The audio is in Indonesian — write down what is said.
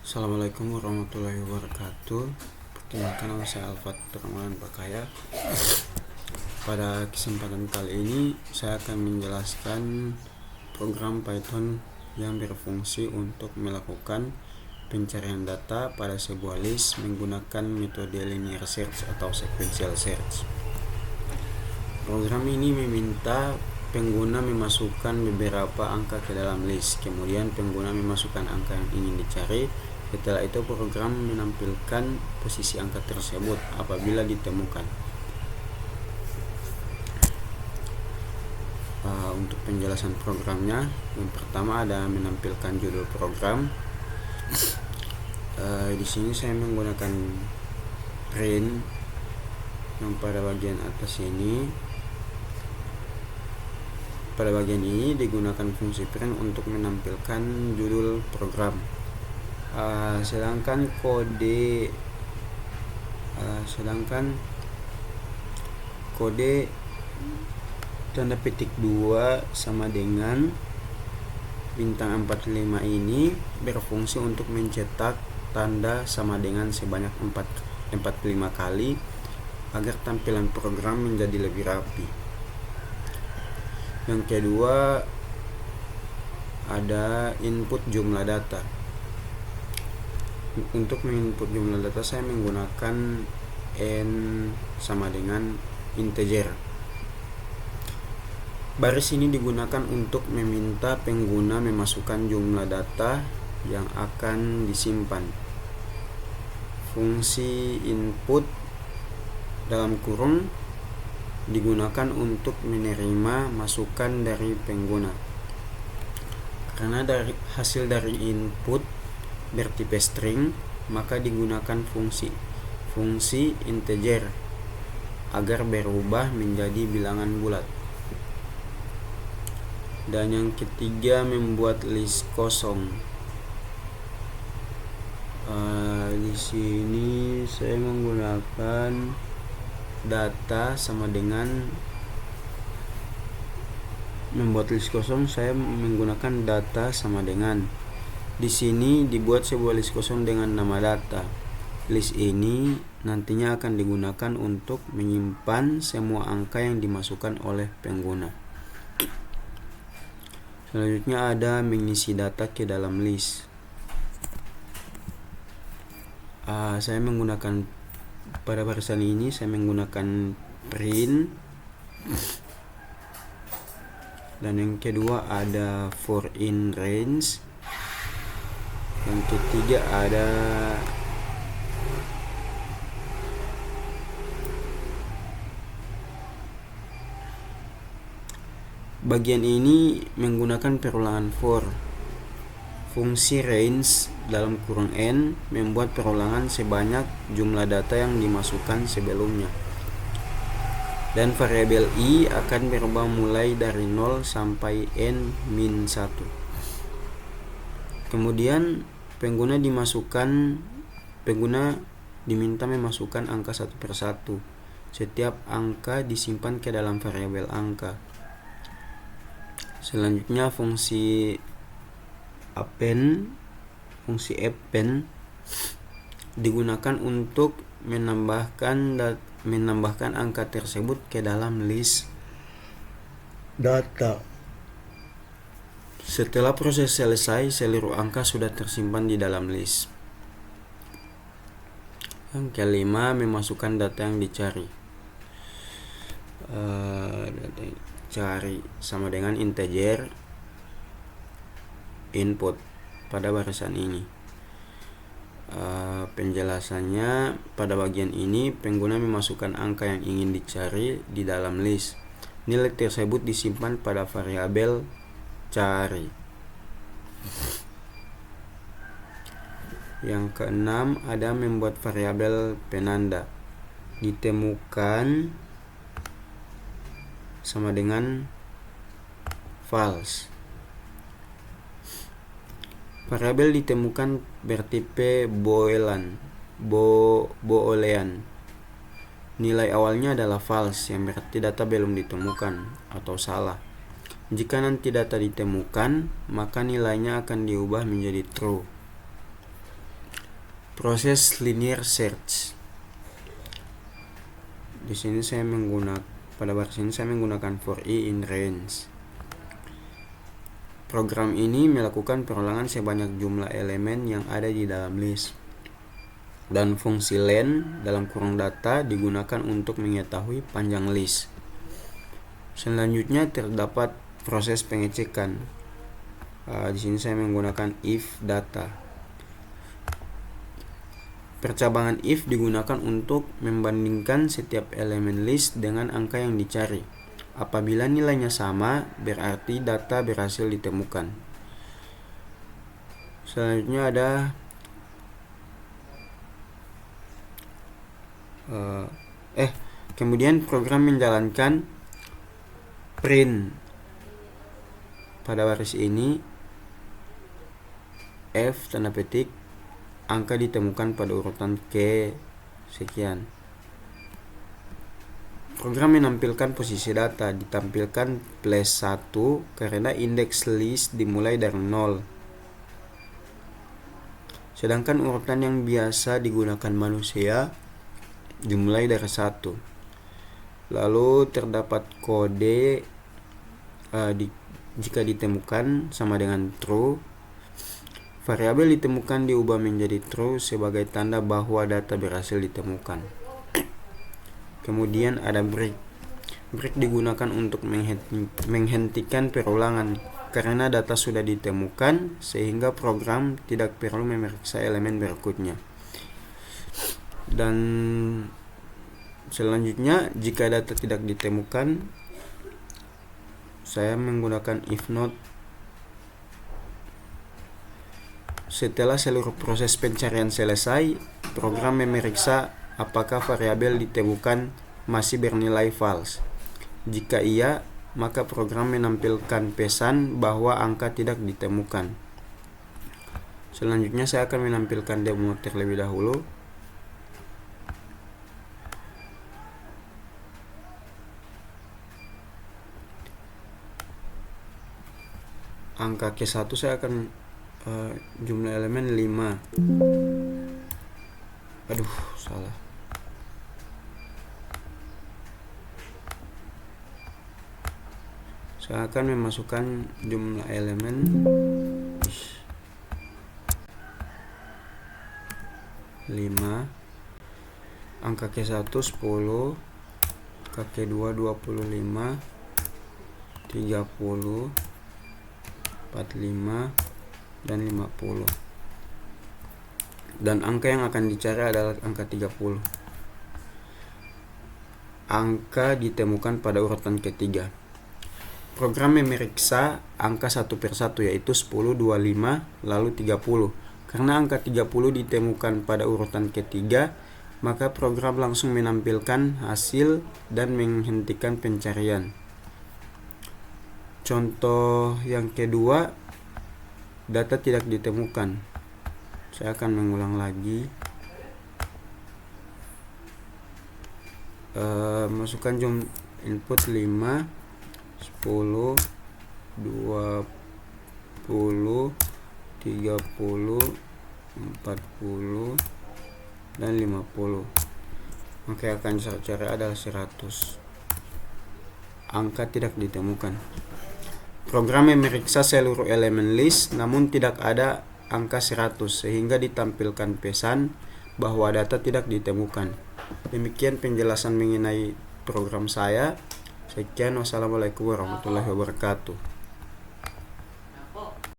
Assalamualaikum warahmatullahi wabarakatuh. Perkenalkan, nama saya Alfat Ramadan Bakaya. Pada kesempatan kali ini saya akan menjelaskan program Python yang berfungsi untuk melakukan pencarian data pada sebuah list menggunakan metode linear search atau sequential search. Program ini meminta pengguna memasukkan beberapa angka ke dalam list, kemudian pengguna memasukkan angka yang ingin dicari. Setelah itu program menampilkan posisi angka tersebut apabila ditemukan. Untuk penjelasan programnya, yang pertama ada menampilkan judul program. Di sini saya menggunakan print yang pada bagian atas ini. Pada bagian ini digunakan fungsi print untuk menampilkan judul program. Sedangkan kode tanda petik 2 sama dengan bintang 45 ini berfungsi untuk mencetak tanda sama dengan sebanyak 45 kali agar tampilan program menjadi lebih rapi. Yang kedua ada input jumlah data. Untuk menginput jumlah data saya menggunakan n sama dengan integer. Baris ini digunakan untuk meminta pengguna memasukkan jumlah data yang akan disimpan. Fungsi input dalam kurung digunakan untuk menerima masukan dari pengguna. Karena hasil dari input bertipe string, maka digunakan fungsi integer agar berubah menjadi bilangan bulat. Dan yang ketiga, membuat list kosong. Di sini saya menggunakan data sama dengan membuat list kosong. Saya menggunakan data sama dengan. Di sini dibuat sebuah list kosong dengan nama data. List ini nantinya akan digunakan untuk menyimpan semua angka yang dimasukkan oleh pengguna. Selanjutnya ada mengisi data ke dalam list. Saya menggunakan pada barisan ini saya menggunakan print. Dan yang kedua ada for in range. Yang ketiga ada bagian ini menggunakan perulangan for. Fungsi range dalam kurung n membuat perulangan sebanyak jumlah data yang dimasukkan sebelumnya. Dan variabel i akan berubah mulai dari 0 sampai n-1. Kemudian pengguna diminta memasukkan angka satu persatu. Setiap angka disimpan ke dalam variabel angka. Selanjutnya fungsi append digunakan untuk menambahkan angka tersebut ke dalam list data. Setelah proses selesai, seluruh angka sudah tersimpan di dalam list. Yang kelima, memasukkan data yang dicari. Data yang dicari sama dengan integer input pada barisan ini. Penjelasannya, pada bagian ini pengguna memasukkan angka yang ingin dicari di dalam list. Nilai tersebut disimpan pada variabel cari. Yang keenam ada membuat variabel penanda. Ditemukan sama dengan false. Variabel ditemukan bertipe boolean. Nilai awalnya adalah false, yang berarti data belum ditemukan atau salah. Jika nanti data ditemukan, maka nilainya akan diubah menjadi true. proses linear search. Di sini saya menggunakan for i in range. Program ini melakukan perulangan sebanyak jumlah elemen yang ada di dalam list. Dan fungsi len dalam kurung data digunakan untuk mengetahui panjang list. Selanjutnya terdapat proses pengecekan. Di sini saya menggunakan if data. Percabangan if digunakan untuk membandingkan setiap elemen list dengan angka yang dicari. Apabila nilainya sama, berarti data berhasil ditemukan. Selanjutnya ada kemudian program menjalankan print pada baris ini f tanda petik angka ditemukan pada urutan ke sekian. Program menampilkan posisi data ditampilkan plus 1 karena indeks list dimulai dari 0. Sedangkan urutan yang biasa digunakan manusia dimulai dari 1. Lalu terdapat kode jika ditemukan sama dengan true. Variabel ditemukan diubah menjadi true sebagai tanda bahwa data berhasil ditemukan. Kemudian ada break. Break digunakan untuk menghentikan perulangan karena data sudah ditemukan sehingga program tidak perlu memeriksa elemen berikutnya. Dan selanjutnya jika data tidak ditemukan, saya menggunakan if not. Setelah seluruh proses pencarian selesai, program memeriksa apakah variabel ditemukan masih bernilai false. Jika iya, maka program menampilkan pesan bahwa angka tidak ditemukan. Selanjutnya saya akan menampilkan demo terlebih dahulu. Angka ke1 saya akan jumlah elemen 5. Aduh, salah. Saya akan memasukkan jumlah elemen 5. Angka ke1 10, angka ke2 25, 30, 45 dan 50. Dan angka yang akan dicari adalah angka 30. Angka ditemukan pada urutan ketiga. Program memeriksa angka satu per satu yaitu 10, 25, lalu 30. Karena angka 30 ditemukan pada urutan ketiga, maka program langsung menampilkan hasil dan menghentikan pencarian. Contoh yang kedua, data tidak ditemukan. Saya akan mengulang lagi. Masukkan input 5, 10, 20, 30, 40 dan 50. Maka akan saya cari adalah 100. Angka tidak ditemukan. Program memeriksa seluruh elemen list namun tidak ada angka 100 sehingga ditampilkan pesan bahwa data tidak ditemukan. Demikian penjelasan mengenai program saya. Sekian, wassalamualaikum warahmatullahi wabarakatuh.